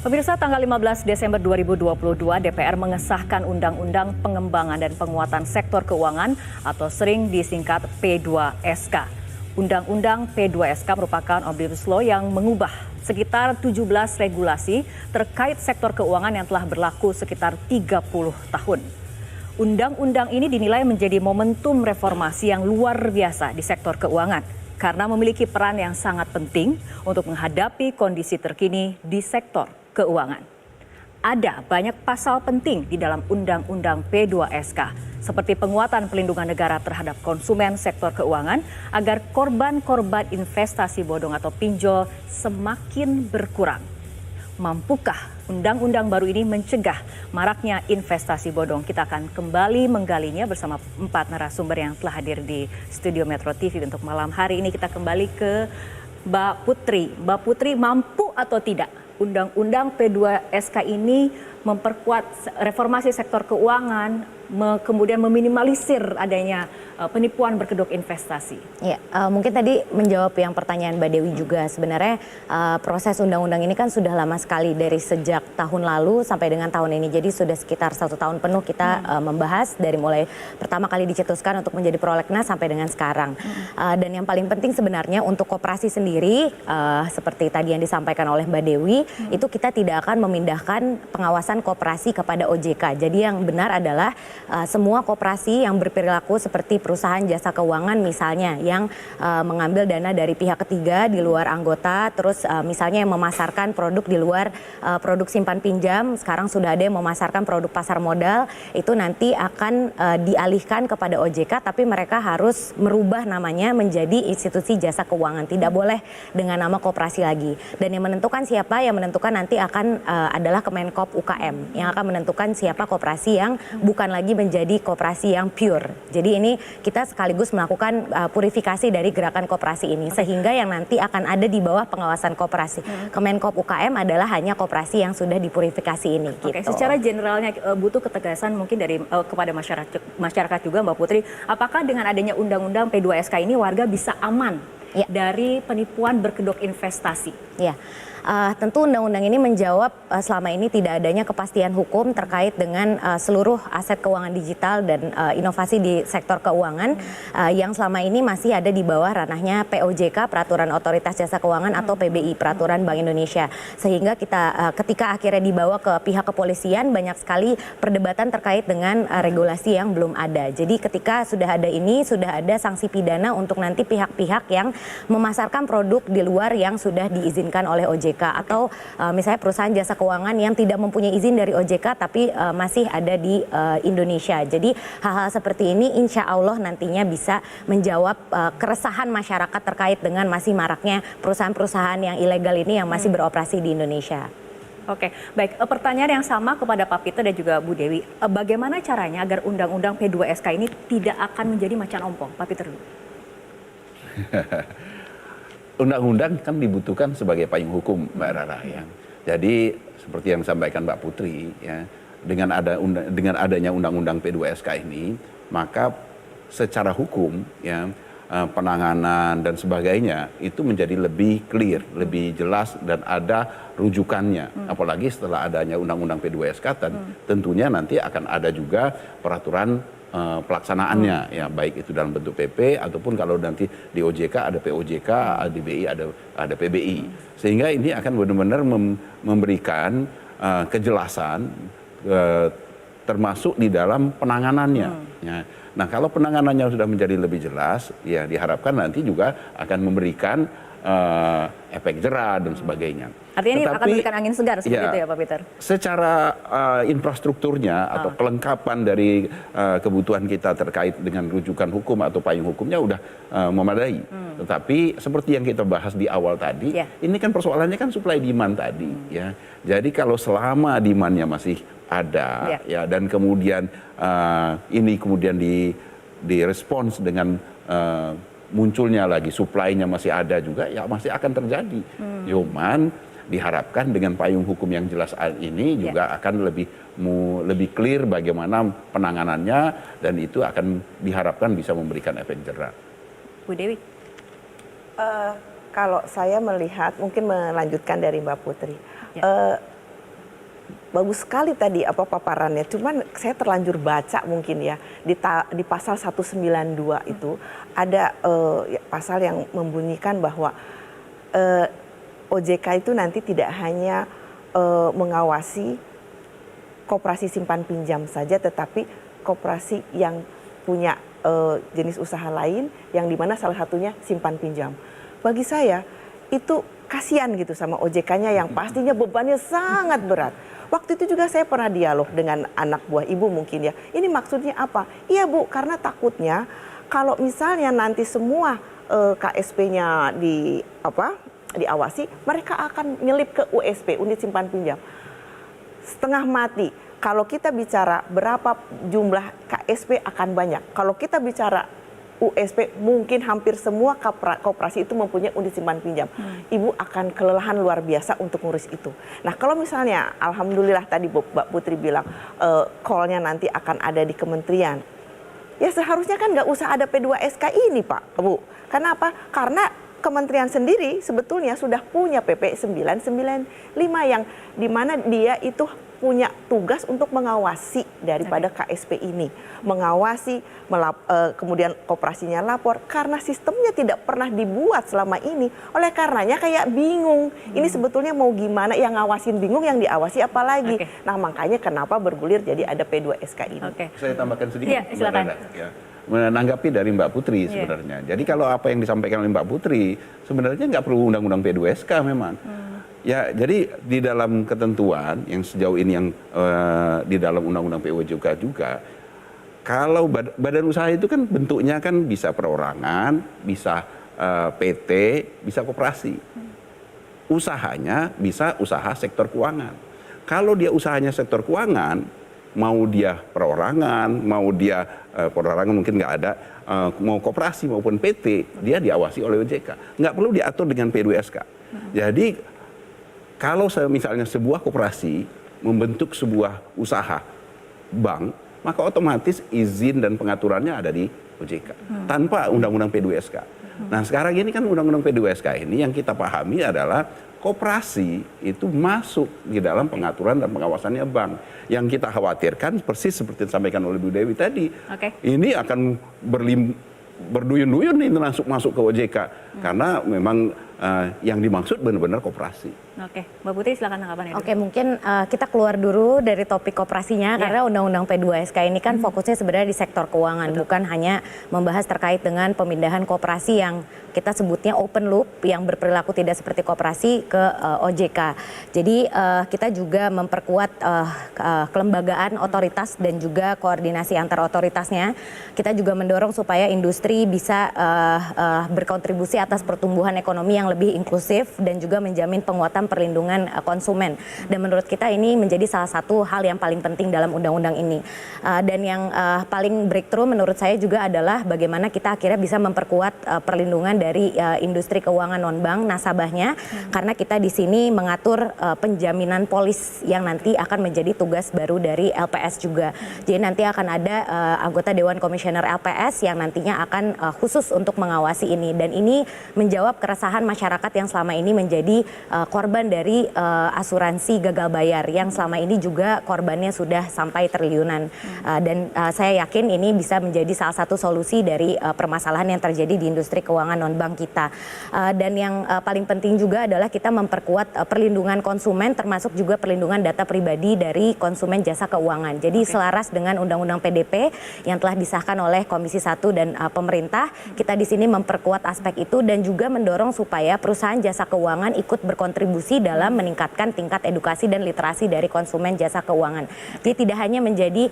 Pemirsa, tanggal 15 Desember 2022 DPR mengesahkan Undang-Undang Pengembangan dan Penguatan Sektor Keuangan atau sering disingkat P2SK. Undang-Undang P2SK merupakan Omnibus Law yang mengubah sekitar 17 regulasi terkait sektor keuangan yang telah berlaku sekitar 30 tahun. Undang-undang ini dinilai menjadi momentum reformasi yang luar biasa di sektor keuangan karena memiliki peran yang sangat penting untuk menghadapi kondisi terkini di sektor keuangan. Ada banyak pasal penting di dalam Undang-Undang P2SK, seperti penguatan pelindungan negara terhadap konsumen sektor keuangan agar korban-korban investasi bodong atau pinjol semakin berkurang. Mampukah undang-undang baru ini mencegah maraknya investasi bodong? Kita akan kembali menggalinya bersama 4 narasumber yang telah hadir di studio Metro TV untuk malam hari ini. Kita kembali ke Mbak Putri. Mbak Putri, mampu atau tidak Undang-Undang P2SK ini memperkuat reformasi sektor keuangan, kemudian meminimalisir adanya penipuan berkedok investasi? Ya, mungkin tadi menjawab yang pertanyaan Mbak Dewi juga, sebenarnya proses undang-undang ini kan sudah lama sekali dari sejak tahun lalu sampai dengan tahun ini. Jadi sudah sekitar 1 tahun penuh kita membahas dari mulai pertama kali dicetuskan untuk menjadi prolegnas sampai dengan sekarang. Dan yang paling penting sebenarnya untuk koperasi sendiri, seperti tadi yang disampaikan oleh Mbak Dewi, itu kita tidak akan memindahkan pengawasan koperasi kepada OJK. Jadi yang benar adalah semua koperasi yang berperilaku seperti perusahaan jasa keuangan misalnya yang mengambil dana dari pihak ketiga di luar anggota, terus misalnya yang memasarkan produk di luar produk simpan pinjam, sekarang sudah ada yang memasarkan produk pasar modal, itu nanti akan dialihkan kepada OJK, tapi mereka harus merubah namanya menjadi institusi jasa keuangan, tidak boleh dengan nama koperasi lagi. Dan yang menentukan siapa, yang menentukan nanti akan adalah Kemenkop UKM yang akan menentukan siapa koperasi yang bukan lagi menjadi koperasi yang pure. Jadi ini kita sekaligus melakukan purifikasi dari gerakan koperasi ini, sehingga yang nanti akan ada di bawah pengawasan koperasi Kemenkop UKM adalah hanya koperasi yang sudah dipurifikasi ini. Oke, gitu. secara generalnya butuh ketegasan mungkin dari kepada masyarakat juga, Mbak Putri. Apakah dengan adanya Undang-Undang P2SK ini warga bisa aman dari penipuan berkedok investasi? Ya. Tentu undang-undang ini menjawab selama ini tidak adanya kepastian hukum terkait dengan seluruh aset keuangan digital dan inovasi di sektor keuangan yang selama ini masih ada di bawah ranahnya POJK, Peraturan Otoritas Jasa Keuangan, atau PBI, Peraturan Bank Indonesia. Sehingga kita ketika akhirnya dibawa ke pihak kepolisian, banyak sekali perdebatan terkait dengan regulasi yang belum ada. Jadi ketika sudah ada ini, sudah ada sanksi pidana untuk nanti pihak-pihak yang memasarkan produk di luar yang sudah diizinkan oleh OJK. Atau misalnya perusahaan jasa keuangan yang tidak mempunyai izin dari OJK tapi masih ada di Indonesia. Jadi hal-hal seperti ini insya Allah nantinya bisa menjawab keresahan masyarakat terkait dengan masih maraknya perusahaan-perusahaan yang ilegal ini yang masih beroperasi di Indonesia. Oke, baik. Pertanyaan yang sama kepada Pak Peter dan juga Bu Dewi. Bagaimana caranya agar Undang-Undang P2SK ini tidak akan menjadi macan ompong? Pak Peter dulu. Undang-undang kan dibutuhkan sebagai payung hukum, Mbak Rara, ya. Jadi seperti yang disampaikan Mbak Putri, ya, dengan adanya Undang-Undang P2SK ini, maka secara hukum, ya, penanganan dan sebagainya itu menjadi lebih clear, lebih jelas dan ada rujukannya. Apalagi setelah adanya Undang-Undang P2SK, tentunya nanti akan ada juga peraturan pelaksanaannya, ya, baik itu dalam bentuk PP ataupun kalau nanti di OJK ada POJK, di BI ada PBI, sehingga ini akan benar-benar memberikan kejelasan termasuk di dalam penanganannya. Ya. Nah, kalau penanganannya sudah menjadi lebih jelas, ya diharapkan nanti juga akan memberikan efek jera dan sebagainya. Artinya ini akan memberikan angin segar seperti itu ya Pak Peter? Secara infrastrukturnya atau kelengkapan dari kebutuhan kita terkait dengan rujukan hukum atau payung hukumnya udah memadai. Tetapi seperti yang kita bahas di awal tadi, ini kan persoalannya kan supply demand tadi, ya. Jadi kalau selama demandnya masih ada, ya, dan kemudian ini kemudian direspons dengan munculnya lagi supply-nya masih ada juga, ya masih akan terjadi. Cuman diharapkan dengan payung hukum yang jelas ini juga akan lebih clear bagaimana penanganannya, dan itu akan diharapkan bisa memberikan efek jera. Bu Dewi. Kalau saya melihat, mungkin melanjutkan dari Mbak Putri, bagus sekali tadi apa paparannya. Cuman saya terlanjur baca mungkin ya di pasal 192 itu ada pasal yang membunyikan bahwa OJK itu nanti tidak hanya mengawasi koperasi simpan pinjam saja, tetapi koperasi yang punya jenis usaha lain yang dimana salah satunya simpan pinjam. Bagi saya itu kasihan gitu sama OJK-nya yang pastinya bebannya sangat berat. Waktu itu juga saya pernah dialog dengan anak buah ibu mungkin ya. Ini maksudnya apa? Iya Bu, karena takutnya kalau misalnya nanti semua KSP-nya diawasi, mereka akan nyelip ke USP, unit simpan pinjam. Setengah mati. Kalau kita bicara berapa jumlah KSP akan banyak. Kalau kita bicara USP mungkin hampir semua koperasi itu mempunyai unit simpan pinjam. Ibu akan kelelahan luar biasa untuk ngurus itu. Nah kalau misalnya alhamdulillah tadi Mbak Putri bilang call-nya nanti akan ada di kementerian. Ya seharusnya kan nggak usah ada P2SK ini Pak, Bu. Kenapa? Karena kementerian sendiri sebetulnya sudah punya PP 995 yang dimana dia itu punya tugas untuk mengawasi daripada KSP ini, mengawasi, kemudian koperasinya lapor karena sistemnya tidak pernah dibuat selama ini. Oleh karenanya kayak bingung. Ini sebetulnya mau gimana? Yang ngawasin bingung, yang diawasi apalagi. Nah makanya kenapa bergulir jadi ada P2SK ini. Saya tambahkan sedikit. Ya, silakan. Ya. Menanggapi dari Mbak Putri sebenarnya. Jadi kalau apa yang disampaikan oleh Mbak Putri sebenarnya nggak perlu undang-undang P2SK memang. Ya, jadi di dalam ketentuan yang sejauh ini yang di dalam undang-undang POJK juga, kalau badan usaha itu kan bentuknya kan bisa perorangan, bisa PT, bisa koperasi. Usahanya bisa usaha sektor keuangan. Kalau dia usahanya sektor keuangan, mau dia perorangan, mau dia perorangan mungkin nggak ada, mau koperasi maupun PT, dia diawasi oleh OJK. Nggak perlu diatur dengan P2SK. Jadi kalau misalnya sebuah koperasi membentuk sebuah usaha bank, maka otomatis izin dan pengaturannya ada di OJK tanpa undang-undang P2SK. Nah sekarang ini kan undang-undang P2SK ini yang kita pahami adalah koperasi itu masuk di dalam pengaturan dan pengawasannya bank. Yang kita khawatirkan persis seperti disampaikan oleh Bu Dewi tadi, ini akan berduyun-duyun ini masuk ke OJK karena memang yang dimaksud benar-benar koperasi. Oke, Mbak Putri silakan tanggapannya. Oke, mungkin kita keluar dulu dari topik koperasinya karena Undang-Undang P2SK ini kan fokusnya sebenarnya di sektor keuangan, bukan hanya membahas terkait dengan pemindahan koperasi yang kita sebutnya open loop yang berperilaku tidak seperti koperasi ke OJK. Jadi kita juga memperkuat kelembagaan otoritas dan juga koordinasi antar otoritasnya. Kita juga mendorong supaya industri bisa berkontribusi atas pertumbuhan ekonomi yang lebih inklusif dan juga menjamin penguatan perlindungan konsumen. Dan menurut kita ini menjadi salah satu hal yang paling penting dalam undang-undang ini. Dan yang paling breakthrough menurut saya juga adalah bagaimana kita akhirnya bisa memperkuat perlindungan dari industri keuangan non-bank nasabahnya, karena kita di sini mengatur penjaminan polis yang nanti akan menjadi tugas baru dari LPS juga. Jadi nanti akan ada anggota Dewan Komisioner LPS yang nantinya akan khusus untuk mengawasi ini, dan ini menjawab keresahan masyarakat yang selama ini menjadi korban dari asuransi gagal bayar yang selama ini juga korbannya sudah sampai triliunan. Dan saya yakin ini bisa menjadi salah satu solusi dari permasalahan yang terjadi di industri keuangan non-bank kita. Dan yang paling penting juga adalah kita memperkuat perlindungan konsumen, termasuk juga perlindungan data pribadi dari konsumen jasa keuangan. Jadi selaras dengan Undang-Undang PDP yang telah disahkan oleh Komisi 1 dan pemerintah, kita di sini memperkuat aspek itu dan juga mendorong supaya perusahaan jasa keuangan ikut berkontribusi dalam meningkatkan tingkat edukasi dan literasi dari konsumen jasa keuangan. Jadi tidak hanya menjadi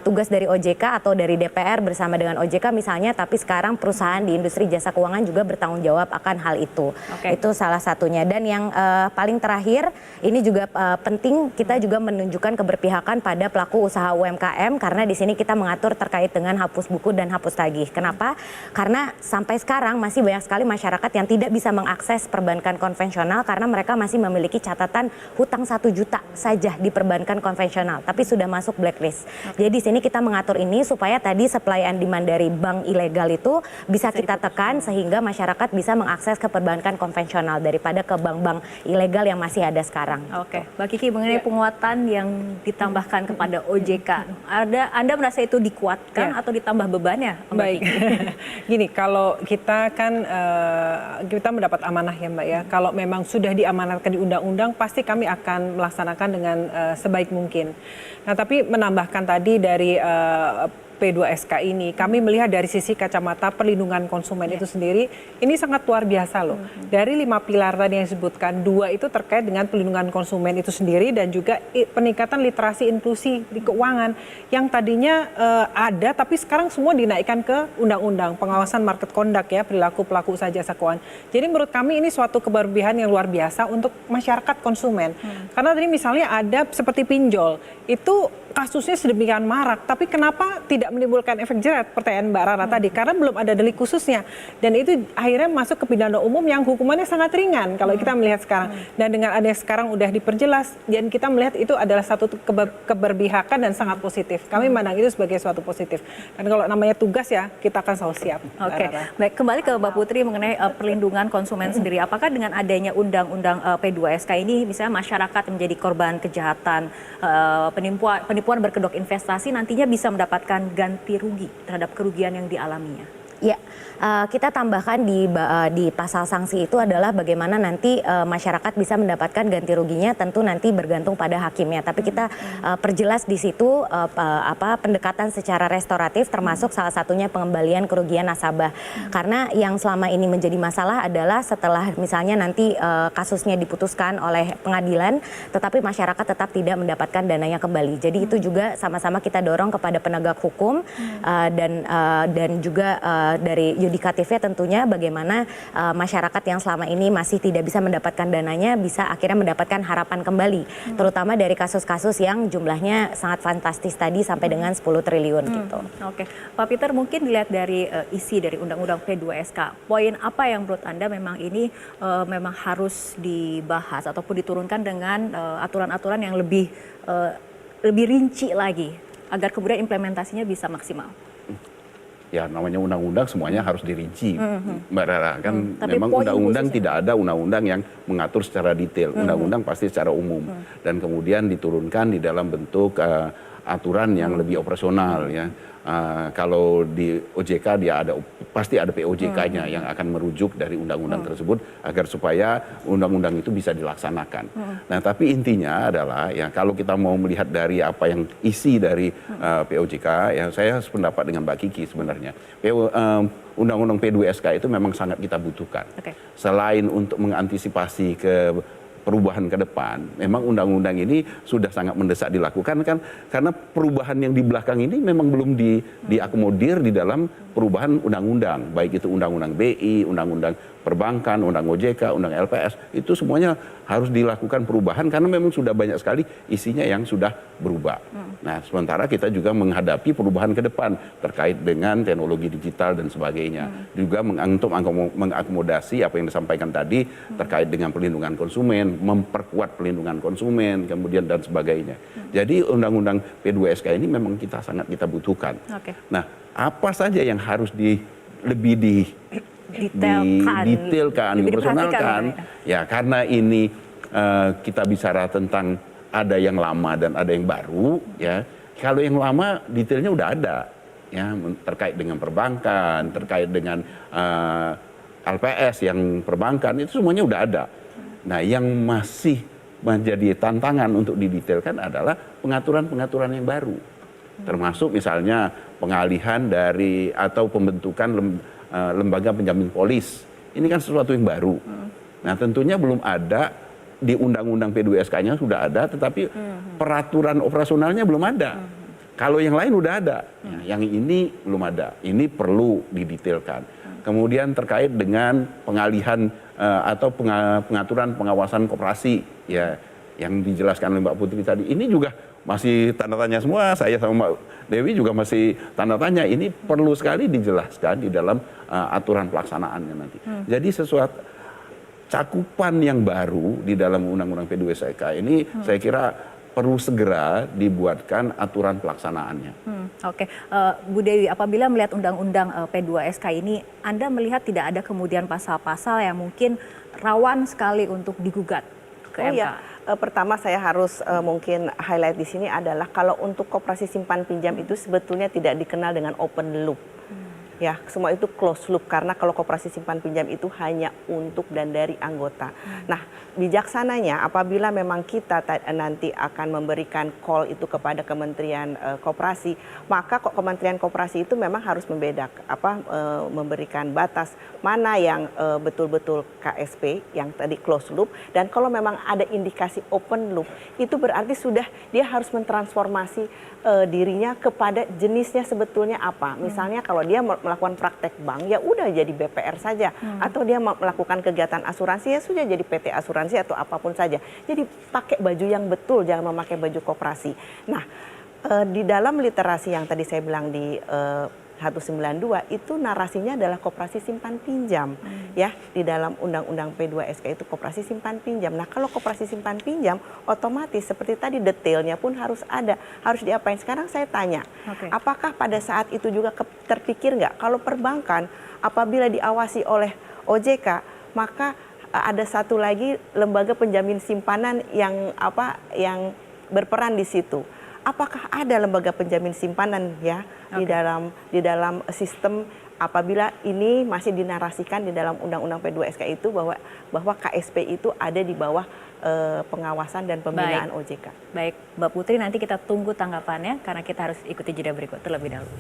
tugas dari OJK atau dari DPR bersama dengan OJK misalnya, tapi sekarang perusahaan di industri jasa keuangan juga bertanggung jawab akan hal itu. Itu salah satunya. Dan yang paling terakhir, ini juga penting kita juga menunjukkan keberpihakan pada pelaku usaha UMKM, karena di sini kita mengatur terkait dengan hapus buku dan hapus tagih. Kenapa? Karena sampai sekarang masih banyak sekali masyarakat yang tidak bisa mengakses perbankan konvensional karena mereka masih memiliki catatan hutang 1 juta saja di perbankan konvensional, tapi sudah masuk blacklist. Jadi di sini kita mengatur ini supaya tadi supply and demand dari bank ilegal itu bisa kita tekan sehingga masyarakat bisa mengakses ke perbankan konvensional daripada ke bank-bank ilegal yang masih ada sekarang. Oke, Mbak Kiki mengenai penguatan yang ditambahkan kepada OJK, Anda merasa itu dikuatkan atau ditambah bebannya, Mbak Baik, Kiki? gini, kalau kita kan kita mendapat amanah ya Mbak ya, kalau memang sudah diamanatkan di undang-undang pasti kami akan melaksanakan dengan sebaik mungkin. Nah tapi menambahkan tadi dari P2SK ini, kami melihat dari sisi kacamata perlindungan konsumen itu sendiri, ini sangat luar biasa loh. Dari 5 pilar tadi yang disebutkan, 2 itu terkait dengan perlindungan konsumen itu sendiri dan juga peningkatan literasi inklusi di keuangan yang tadinya ada tapi sekarang semua dinaikkan ke undang-undang pengawasan market conduct ya, perilaku pelaku usaha jasa keuangan. Jadi menurut kami ini suatu keberpihakan yang luar biasa untuk masyarakat konsumen. Karena tadi misalnya ada seperti pinjol, itu kasusnya sedemikian marak, tapi kenapa tidak menimbulkan efek jerat? Pertanyaan Mbak Rara tadi, karena belum ada delik khususnya. Dan itu akhirnya masuk ke pidana umum yang hukumannya sangat ringan kalau kita melihat sekarang. Dan dengan adanya sekarang udah diperjelas, dan kita melihat itu adalah satu keberpihakan dan sangat positif. Kami memandang itu sebagai suatu positif. Dan kalau namanya tugas ya, kita akan selalu siap. Oke, baik, kembali ke Mbak Putri mengenai perlindungan konsumen sendiri. Apakah dengan adanya undang-undang P2SK ini, misalnya masyarakat menjadi korban kejahatan, penipuan berkedok investasi, nantinya bisa mendapatkan ganti rugi terhadap kerugian yang dialaminya? Ya, kita tambahkan di pasal sanksi itu adalah bagaimana nanti masyarakat bisa mendapatkan ganti ruginya, tentu nanti bergantung pada hakimnya. Tapi kita perjelas di situ pendekatan secara restoratif, termasuk salah satunya pengembalian kerugian nasabah. Karena yang selama ini menjadi masalah adalah setelah misalnya nanti kasusnya diputuskan oleh pengadilan, tetapi masyarakat tetap tidak mendapatkan dananya kembali. Jadi itu juga sama-sama kita dorong kepada penegak hukum dan juga dari yudikatifnya tentunya bagaimana masyarakat yang selama ini masih tidak bisa mendapatkan dananya bisa akhirnya mendapatkan harapan kembali, terutama dari kasus-kasus yang jumlahnya sangat fantastis tadi sampai dengan 10 triliun gitu. Oke, Pak Peter, mungkin dilihat dari isi dari Undang-Undang P2SK, poin apa yang menurut Anda memang ini memang harus dibahas ataupun diturunkan dengan aturan-aturan yang lebih rinci lagi agar kemudian implementasinya bisa maksimal? Ya namanya undang-undang semuanya harus dirinci, Mbak Rara. Kan memang poin undang-undang khususnya tidak ada undang-undang yang mengatur secara detail. Undang-undang pasti secara umum. Dan kemudian diturunkan di dalam bentuk aturan yang lebih operasional ya. Kalau di OJK dia pasti ada POJK-nya yang akan merujuk dari undang-undang tersebut agar supaya undang-undang itu bisa dilaksanakan. Nah, tapi intinya adalah ya kalau kita mau melihat dari apa yang isi dari POJK, ya saya sependapat dengan Mbak Kiki sebenarnya. Undang-undang P2SK itu memang sangat kita butuhkan. Selain untuk mengantisipasi ke perubahan ke depan, memang undang-undang ini sudah sangat mendesak dilakukan kan karena perubahan yang di belakang ini memang belum diakomodir di dalam perubahan undang-undang, baik itu undang-undang BI, undang-undang perbankan, undang OJK, undang LPS, itu semuanya harus dilakukan perubahan karena memang sudah banyak sekali isinya yang sudah berubah. Nah, sementara kita juga menghadapi perubahan ke depan terkait dengan teknologi digital dan sebagainya. Juga untuk mengakomodasi apa yang disampaikan tadi terkait dengan perlindungan konsumen, memperkuat perlindungan konsumen, kemudian dan sebagainya. Jadi undang-undang P2SK ini memang kita butuhkan. Nah, apa saja yang harus lebih didetailkan, dipersonalkan, ya karena ini kita bicara tentang ada yang lama dan ada yang baru, ya. Kalau yang lama detailnya udah ada, ya terkait dengan perbankan, terkait dengan LPS yang perbankan itu semuanya udah ada. Nah, yang masih menjadi tantangan untuk didetailkan adalah pengaturan-pengaturan yang baru, termasuk misalnya pengalihan dari atau pembentukan lembaga penjamin polis. Ini kan sesuatu yang baru. Nah, tentunya belum ada di undang-undang P2SK-nya sudah ada, tetapi peraturan operasionalnya belum ada. Kalau yang lain udah ada, yang ini belum ada. Ini perlu didetailkan. Kemudian terkait dengan pengalihan atau pengaturan pengawasan koperasi, ya yang dijelaskan oleh Mbak Putri tadi. Ini juga masih tanda tanya semua. Saya sama Mbak Dewi juga masih tanda tanya. Ini perlu sekali dijelaskan di dalam aturan pelaksanaannya nanti. Jadi cakupan yang baru di dalam Undang-Undang P2SK ini saya kira perlu segera dibuatkan aturan pelaksanaannya. Oke, Bu Dewi, apabila melihat Undang-Undang P2SK ini, Anda melihat tidak ada kemudian pasal-pasal yang mungkin rawan sekali untuk digugat ke MK? Iya, pertama saya harus mungkin highlight di sini adalah kalau untuk koperasi simpan pinjam itu sebetulnya tidak dikenal dengan open loop. Ya, semua itu close loop karena kalau koperasi simpan pinjam itu hanya untuk dan dari anggota. Nah, bijaksananya apabila memang kita nanti akan memberikan call itu kepada Kementerian Koperasi, maka Kementerian Koperasi itu memang harus memberikan batas mana yang betul-betul KSP yang tadi close loop, dan kalau memang ada indikasi open loop itu berarti sudah dia harus mentransformasi dirinya kepada jenisnya sebetulnya apa. Misalnya kalau dia melakukan praktek bank ya udah jadi BPR saja, atau dia melakukan kegiatan asuransi ya sudah jadi PT asuransi atau apapun saja. Jadi pakai baju yang betul, jangan memakai baju koperasi. Nah, di dalam literasi yang tadi saya bilang di 192 itu narasinya adalah koperasi simpan pinjam, ya, di dalam Undang-Undang P2SK itu koperasi simpan pinjam. Nah, kalau koperasi simpan pinjam otomatis seperti tadi detailnya pun harus ada, harus diapain. Sekarang saya tanya, apakah pada saat itu juga terpikir nggak kalau perbankan apabila diawasi oleh OJK maka ada satu lagi lembaga penjamin simpanan yang berperan di situ. Apakah ada lembaga penjamin simpanan ya di dalam sistem apabila ini masih dinarasikan di dalam Undang-Undang P2SK itu bahwa KSP itu ada di bawah pengawasan dan pembinaan OJK. Baik, Mbak Putri, nanti kita tunggu tanggapannya karena kita harus ikuti jeda berikut terlebih dahulu.